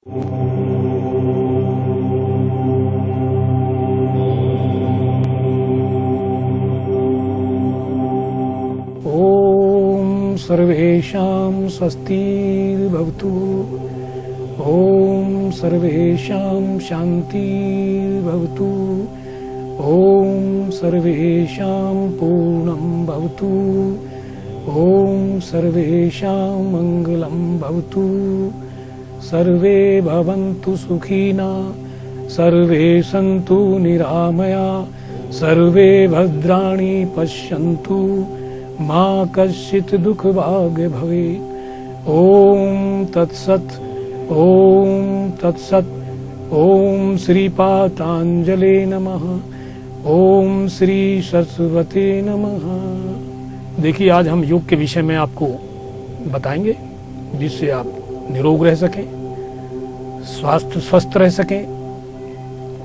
ओम सर्वेषां स्वस्तिर्भवतु। ओम सर्वेषां शान्तिर्भवतु। ओम सर्वेषां पूर्णं भवतु। ओम सर्वेषां मंगलं भवतु। सर्वे भवन्तु सुखिना, सर्वे सन्तु निरामया, सर्वे भद्राणि पश्यन्तु, मा कश्चित् दुःखभाग् भवेत्। ओम तत्सत्। ओम तत्सत्। ओम श्री पातंजलि नमः। ओम श्री सरस्वती नमः। देखिए, आज हम योग के विषय में आपको बताएंगे, जिससे आप निरोग रह सकें, स्वस्थ रह सकें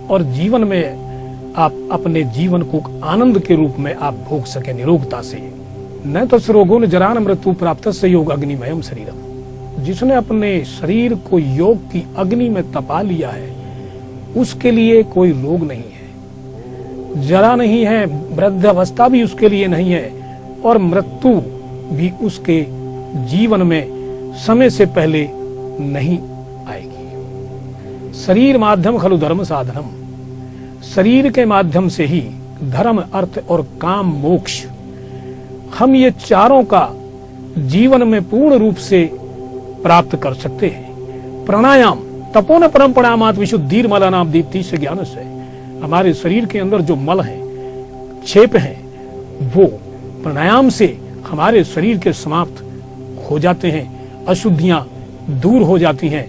और जीवन में आप अपने जीवन को आनंद के रूप में आप भोग सकें निरोगता से। न तो रोगों ने जरान मृत्यु प्राप्त से योग अग्निमयम शरीरम। जिसने अपने शरीर को योग की अग्नि में तपा लिया है, उसके लिए कोई रोग नहीं है, जरा नहीं है, वृद्धावस्था भी उसके लिए नहीं है और मृत्यु भी उसके जीवन में समय से पहले नहीं आएगी। शरीर माध्यम खलु धर्म साधनम। शरीर के माध्यम से ही धर्म, अर्थ और काम, मोक्ष, हम ये चारों का जीवन में पूर्ण रूप से प्राप्त कर सकते हैं। प्राणायाम तपोन परम प्रणामात विशुद्धिर मलानाम दीप्ति से ज्ञान से। हमारे शरीर के अंदर जो मल है, क्षेप है, वो प्राणायाम से हमारे शरीर के समाप्त हो जाते हैं, अशुद्धियां दूर हो जाती हैं।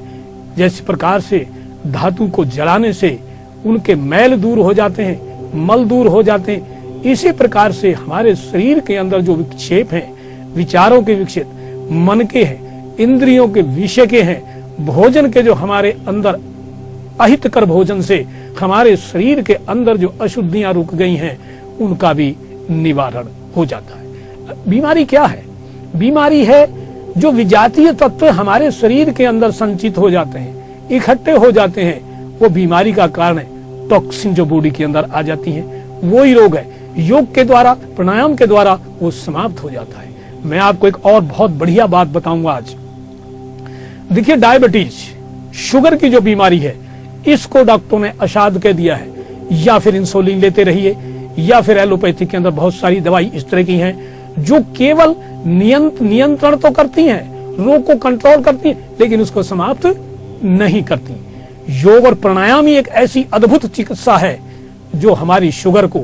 जैसे प्रकार से धातु को जलाने से उनके मैल दूर हो जाते हैं, मल दूर हो जाते हैं, इसी प्रकार से हमारे शरीर के अंदर जो विक्षेप हैं, विचारों के विक्षेप, मन के हैं, इंद्रियों के विषय के हैं, भोजन के जो हमारे अंदर अहितकर भोजन से हमारे शरीर के अंदर जो अशुद्धियां रुक गई हैं, उनका भी निवारण हो जाता है। बीमारी क्या है? बीमारी है जो विजातीय तत्व हमारे शरीर के अंदर संचित हो जाते हैं, इकट्ठे हो जाते हैं, वो बीमारी का कारण है। टॉक्सिन जो बॉडी के अंदर आ जाती है, वो ही रोग है। योग के द्वारा, प्राणायाम के द्वारा वो समाप्त हो जाता है। मैं आपको एक और बहुत बढ़िया बात बताऊंगा आज। देखिए, डायबिटीज, शुगर की जो बीमारी है, इसको डॉक्टरों ने असाध कह दिया है। या फिर इंसुलिन लेते रहिए, या फिर एलोपैथी के अंदर बहुत सारी दवाई इस तरह की हैं जो केवल नियंत्रण तो करती हैं, रोग को कंट्रोल करती हैं, लेकिन उसको समाप्त नहीं करती। योग और प्राणायाम ही एक ऐसी अद्भुत चिकित्सा है जो हमारी शुगर को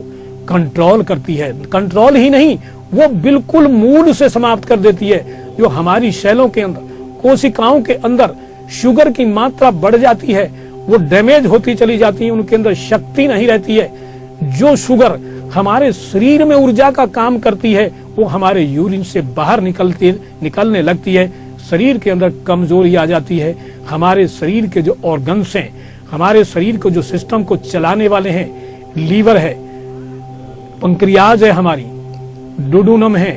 कंट्रोल करती है। कंट्रोल ही नहीं, वो बिल्कुल मूड से समाप्त कर देती है। जो हमारी सेलों के अंदर, कोशिकाओं के अंदर शुगर की मात्रा बढ़ जाती है, वो डैमेज होती चली जाती है, उनके अंदर शक्ति नहीं रहती है। जो शुगर हमारे शरीर में ऊर्जा का काम करती है, वो हमारे यूरिन से बाहर निकलने लगती है। शरीर के अंदर कमजोरी आ जाती है। हमारे शरीर के जो ऑर्गन्स हैं, हमारे शरीर को जो सिस्टम को चलाने वाले हैं, लीवर है, पंक्रियाज है, हमारी डुडुनम है,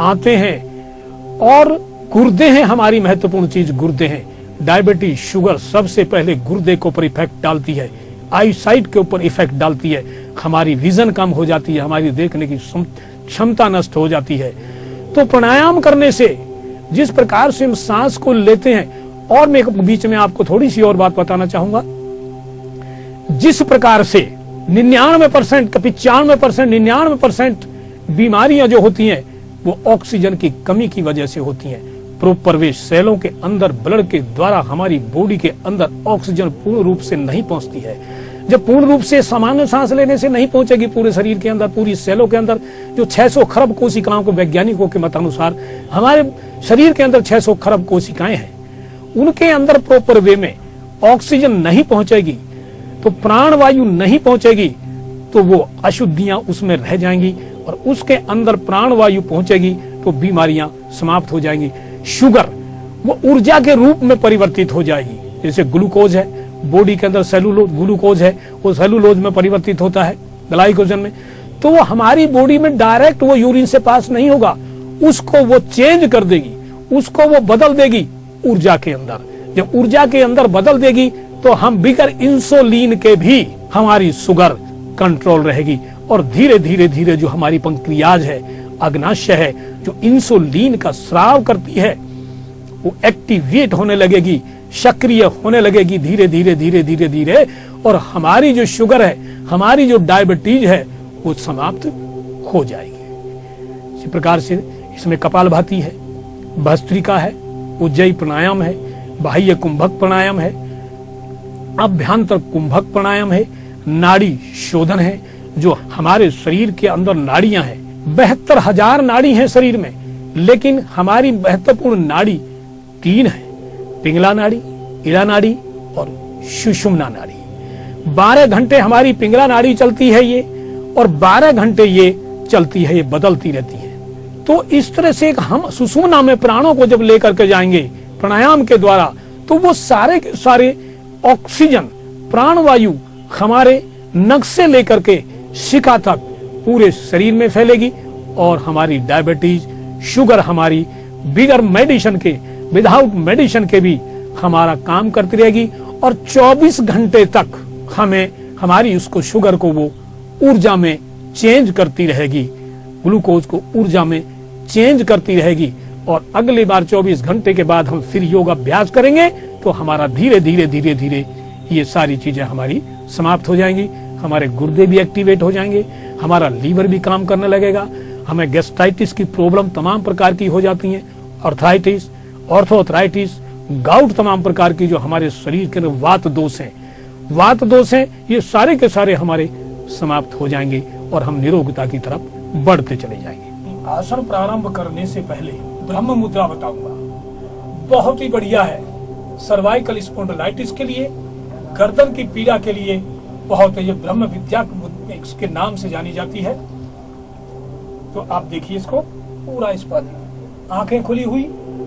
आंतें हैं और गुर्दे हैं। हमारी महत्वपूर्ण चीज गुर्दे हैं। डायबिटीज, शुगर सबसे पहले गुर्दे के ऊपर इफेक्ट डालती है, आई साइट के ऊपर इफेक्ट डालती है। हमारी विजन कम हो जाती है, हमारी देखने की क्षमता नष्ट हो जाती है। तो प्राणायाम करने से जिस प्रकार से हम सांस को लेते हैं, और मैं बीच में आपको थोड़ी सी और बात बताना चाहूंगा। जिस प्रकार से 99%, 95%, 99% बीमारियां जो होती हैं, वो ऑक्सीजन की कमी की वजह से होती हैं। प्रवेश सेलों के अंदर ब्लड के द्वारा हमारी बॉडी के अंदर ऑक्सीजन पूर्ण रूप से नहीं पहुंचती है। जब पूर्ण रूप से सामान्य सांस लेने से नहीं पहुंचेगी पूरे शरीर के अंदर, पूरी सेलों के अंदर, जो 600 खरब कोशिकाओं को वैज्ञानिकों के मतानुसार हमारे शरीर के अंदर 600 खरब कोशिकाएं हैं, उनके अंदर प्रॉपर वे में ऑक्सीजन नहीं पहुंचेगी, तो प्राणवायु नहीं पहुंचेगी, तो वो अशुद्धियां उसमें रह जाएंगी और उसके अंदर प्राणवायु पहुंचेगी तो बीमारियां समाप्त हो जाएंगी। शुगर वो ऊर्जा के रूप में परिवर्तित हो जाएगी। जैसे ग्लूकोज है, बॉडी के अंदर सेलुलोज ग्लूकोज है, वो सेलुलोज में परिवर्तित होता है ग्लाइकोजन में, तो वो हमारी बॉडी में डायरेक्ट वो यूरिन से पास नहीं होगा, उसको वो चेंज कर देगी, उसको वो बदल देगी ऊर्जा के अंदर। जब ऊर्जा के अंदर बदल देगी तो हम बिगर इंसुलिन के भी हमारी शुगर कंट्रोल रहेगी, और धीरे धीरे धीरे जो हमारी पंक्रियाज है, अग्नाशय है, जो इंसुलिन का स्राव करती है, वो एक्टिवेट होने लगेगी, सक्रिय होने लगेगी धीरे धीरे धीरे धीरे धीरे, और हमारी जो शुगर है, हमारी जो डायबिटीज है, वो समाप्त हो जाएगी। इसी प्रकार से इसमें कपालभाति है, भस्त्रिका है, उज्जयी प्राणायाम है, बाह्य कुंभक प्राणायाम है, अभ्यंतर कुंभक प्राणायाम है, नाड़ी शोधन है, जो हमारे शरीर के अंदर नाड़ियां हैं। 72,000 नाड़ी हैं शरीर में, लेकिन हमारी महत्वपूर्ण नाड़ी 3 है, पिंगला नाड़ी, इड़ा नाड़ी और सुषुम्ना नाड़ी। 12 घंटे हमारी पिंगला नाड़ी चलती है ये, और 12 घंटे ये चलती है, ये बदलती रहती है। तो इस तरह से हम सुषुम्ना में प्राणों को जब लेकर के जाएंगे प्राणायाम के द्वारा, तो वो सारे के सारे ऑक्सीजन, प्राणवायु हमारे नक से लेकर के शिखा तक पूरे शरीर में फैलेगी, और हमारी डायबिटीज, शुगर हमारी बिगर मेडिसिन के, विदाउट मेडिसिन के भी हमारा काम करती रहेगी, और 24 घंटे तक हमें हमारी उसको शुगर को वो ऊर्जा में चेंज करती रहेगी, ग्लूकोज को ऊर्जा में चेंज करती रहेगी। और अगली बार 24 घंटे के बाद हम फिर योग अभ्यास करेंगे तो हमारा धीरे धीरे धीरे धीरे ये सारी चीजें हमारी समाप्त हो जाएंगी। हमारे गुर्दे भी एक्टिवेट हो जाएंगे, हमारा लीवर भी काम करने लगेगा, हमें गैस्ट्राइटिस की प्रॉब्लम तमाम प्रकार की हो जाती है, अर्थराइटिस, ऑर्थोआर्थराइटिस, गाउट, तमाम प्रकार की जो हमारे शरीर के वात दोष हैं, ये सारे के सारे हमारे समाप्त हो जाएंगे, और हम निरोगता की तरफ बढ़ते चले जाएंगे। आसन प्रारंभ करने से पहले ब्रह्म मुद्रा बताऊंगा, बहुत ही बढ़िया है। सर्वाइकल स्पॉन्डिलाइटिस के लिए, गर्दन की पीड़ा के लिए बहुत, ये ब्रह्म विद्या के नाम से जानी जाती है। तो आप देखिए इसको पूरा, इस पर आंखें खुली हुई,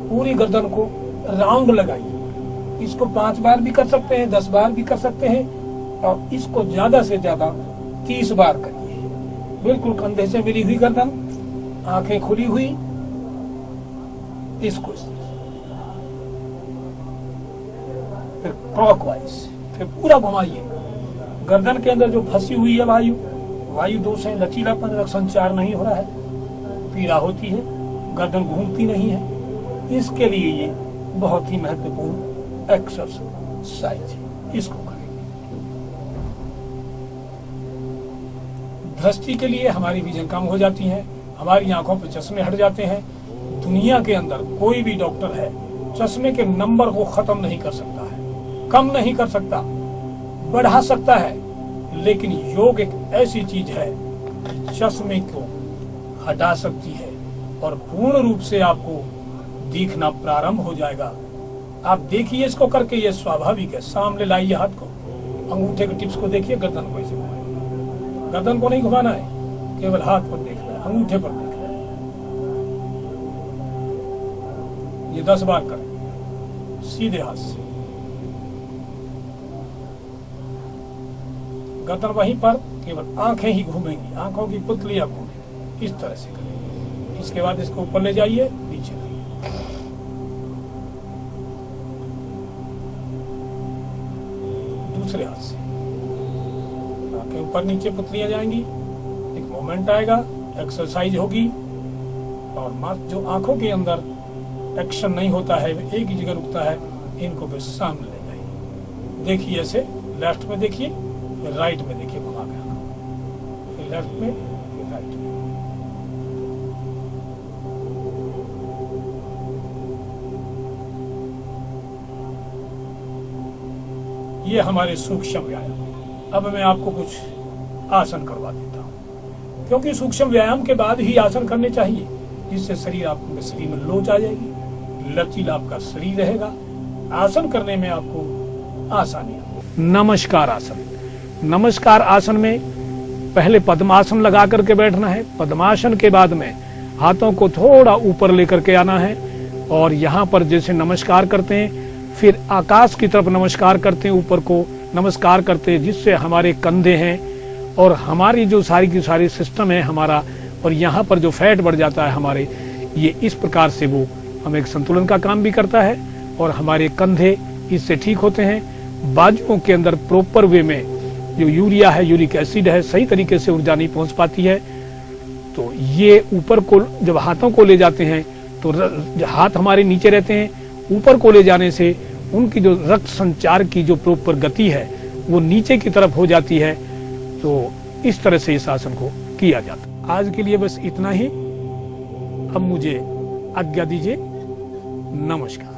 पूरी गर्दन को राउंड लगाइए। इसको 5 बार भी कर सकते हैं, 10 बार भी कर सकते हैं, और इसको ज्यादा से ज्यादा 30 बार करिए। बिल्कुल कंधे से मिली हुई गर्दन, आंखें खुली हुई, इसको फिर क्लॉकवाइज, फिर पूरा घुमाइए। गर्दन के अंदर जो फंसी हुई है वायु दोष है, लचीलापन, रक्त संचार नहीं हो रहा है, पीड़ा होती है, गर्दन घूमती नहीं है, इसके लिए ये बहुत ही महत्वपूर्ण एक्सरसाइज है, इसको करें। दृष्टि के लिए हमारी विजन कम हो जाती है, हमारी आंखों पे चश्मे हट जाते हैं। दुनिया के अंदर कोई भी डॉक्टर है, चश्मे के नंबर को खत्म नहीं कर सकता है, कम नहीं कर सकता, बढ़ा सकता है, लेकिन योग एक ऐसी चीज है कि चश्मे को हटा सकती है, और पूर्ण रूप से आपको दिखना प्रारंभ हो जाएगा। आप देखिए इसको करके, ये स्वाभाविक है। सामने लाइए हाथ को, अंगूठे के टिप्स को देखिए, गर्दन को ऐसे घुमाइए। गर्दन को नहीं घुमाना है, केवल हाथ पर देखना है, अंगूठे पर देखना है। ये 10 बार करें सीधे हाथ से। गर्दन वहीं पर, केवल आंखें ही घूमेंगी, आंखों की पुतलियां घूमेंगी, इस तरह से करें। इसके बाद इसको ऊपर ले जाइए, नीचे लाइए। दूसरे हाथ से आंखें ऊपर नीचे पुतलियां जाएंगी, एक मोमेंट आएगा, एक्सरसाइज होगी, और मात्र जो आंखों के अंदर एक्शन नहीं होता है, एक ही जगह रुकता है, इनको भी सामने ले जाइए। देखिए ऐसे, लेफ्ट में देखिए, फिर राइट में देखिए, घुमा के, फिर लेफ्ट में, फिर राइट में। ये हमारे सूक्ष्म व्यायाम। अब मैं आपको कुछ आसन करवा देता हूँ, क्योंकि सूक्ष्म व्यायाम के बाद ही आसन करने चाहिए, जिससे शरीर आपके शरीर में लोच आ जाएगी, लचीला आपका शरीर रहेगा, आसन करने में आपको आसानी होगी। नमस्कार आसन। नमस्कार आसन में पहले पद्मासन लगा करके बैठना है। पद्मासन के बाद में हाथों को थोड़ा ऊपर लेकर के आना है, और यहाँ पर जैसे नमस्कार करते हैं, फिर आकाश की तरफ नमस्कार करते हैं, ऊपर को नमस्कार करते हैं, जिससे हमारे कंधे हैं और हमारी जो सारी की सारी सिस्टम है हमारा, और यहाँ पर जो फैट बढ़ जाता है हमारे, ये इस प्रकार से वो हमें एक संतुलन का काम भी करता है, और हमारे कंधे इससे ठीक होते हैं। बाजुओं के अंदर प्रॉपर वे में जो यूरिया है, यूरिक एसिड है, सही तरीके से ऊर्जा नहीं पहुंच पाती है, तो ये ऊपर को जब हाथों को ले जाते हैं तो हाथ हमारे नीचे रहते हैं, ऊपर को ले जाने से उनकी जो रक्त संचार की जो प्रॉपर गति है वो नीचे की तरफ हो जाती है। तो इस तरह से इस आसन को किया जाता। आज के लिए बस इतना ही। अब मुझे आज्ञा दीजिए। नमस्कार।